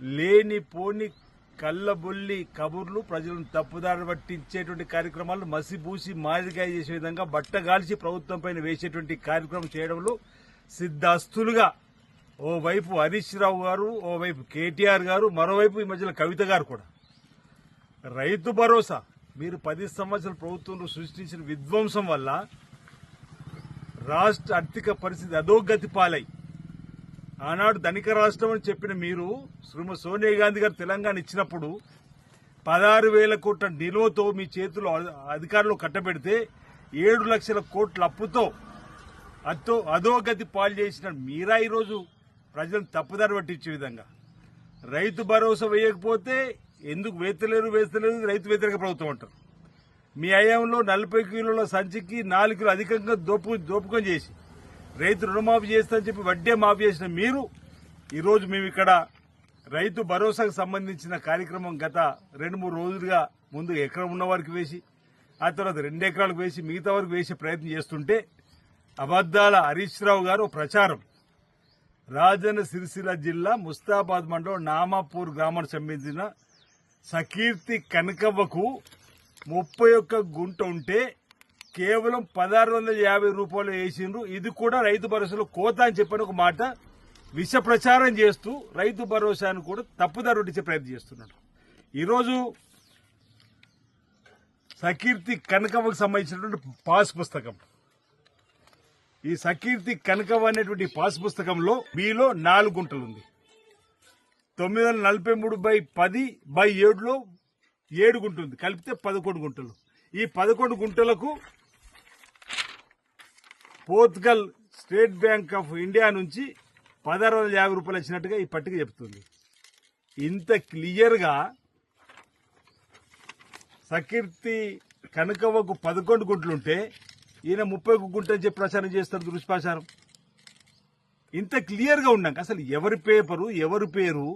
లేనిపోని కళ్ళబొల్లి కబుర్లు ప్రజలను తప్పుదారి పట్టించేటువంటి కార్యక్రమాలు మసిబూసి మాదిరిగా చేసే విధంగా బట్టగాల్చి ప్రభుత్వం పైన వేసేటువంటి కార్యక్రమం చేయడంలో సిద్ధస్తులుగా ఓవైపు హరీష్ రావు గారు, ఓవైపు కేటీఆర్ గారు, మరోవైపు ఈ మధ్యలో కవిత గారు కూడా. రైతు భరోసా మీరు 10 సంవత్సరాల ప్రభుత్వంలో సృష్టించిన విధ్వంసం వల్ల రాష్ట్ర ఆర్థిక పరిస్థితి అధోగతి పాలై ఆనాడు ధనిక రాష్ట్రం అని చెప్పిన మీరు శ్రీమతి సోనియా గాంధీ గారు తెలంగాణ ఇచ్చినప్పుడు 16,000 కోట్ల నిలువతో మీ చేతుల్లో అధికారులు కట్టబెడితే 7 లక్షల కోట్ల అప్పుతో అధోగతి పాలు చేసిన మీరా ఈరోజు ప్రజలను తప్పుదారి పట్టించే విధంగా రైతు భరోసా వేయకపోతే ఎందుకు వేస్తలేరు రైతు వ్యతిరేక ప్రభుత్వం అంటారు. మీ హయాంలో 40 కిలోల సంచికి 4 కిలో అధికంగా దోపుకం చేసి రైతు రుణమాఫీ చేస్తామని చెప్పి వడ్డే మాఫీ చేసిన మీరు ఈరోజు మేము ఇక్కడ రైతు భరోసాకు సంబంధించిన కార్యక్రమం గత 2-3 రోజులుగా ముందు ఎకరం ఉన్న వారికి వేసి ఆ తర్వాత 2 ఎకరాలకు వేసి మిగతా వరకు వేసే ప్రయత్నం చేస్తుంటే అబద్దాల హరీష్ రావు గారు ప్రచారం రాజన్న సిరిసిల్ల జిల్లా ముస్తాబాద్ మండలం నామాపూర్ గ్రామానికి సంబంధించిన సకీర్తి కనకవ్వకు 31 గుంట ఉంటే కేవలం 1,650 రూపాయలు వేసిండ్రు. ఇది కూడా రైతు భరోసాలో కోత అని చెప్పిన ఒక మాట విష ప్రచారం చేస్తూ రైతు భరోసాను కూడా తప్పుదారి పట్టించే ప్రయత్నం చేస్తున్నాడు. ఈరోజు సకీర్తి కనకవ్వకు సంబంధించినటువంటి పాస్ పుస్తకం, ఈ సకీర్తి కనకవ్వ అనేటువంటి పాస్ పుస్తకంలో మీలో 4 గుంటలు ఉంది. 943/10/7లో 7 గుంట ఉంది, కలిపితే 11 గుంటలు. ఈ 11 గుంటలకు Portugal state bank of India నుంచి 1,650 రూపాయలు వచ్చినట్టుగా ఈ పట్టిక చెబుతుంది. ఇంత క్లియర్గా సకీర్తి కనకవ్వకు 11 గుంటలుంటే ఈయన 31 గుంట అని చెప్పి ప్రచారం చేస్తారు, దుష్ప్రచారం. ఇంత క్లియర్గా ఉన్నాక అసలు ఎవరి పేపరు ఎవరి పేరు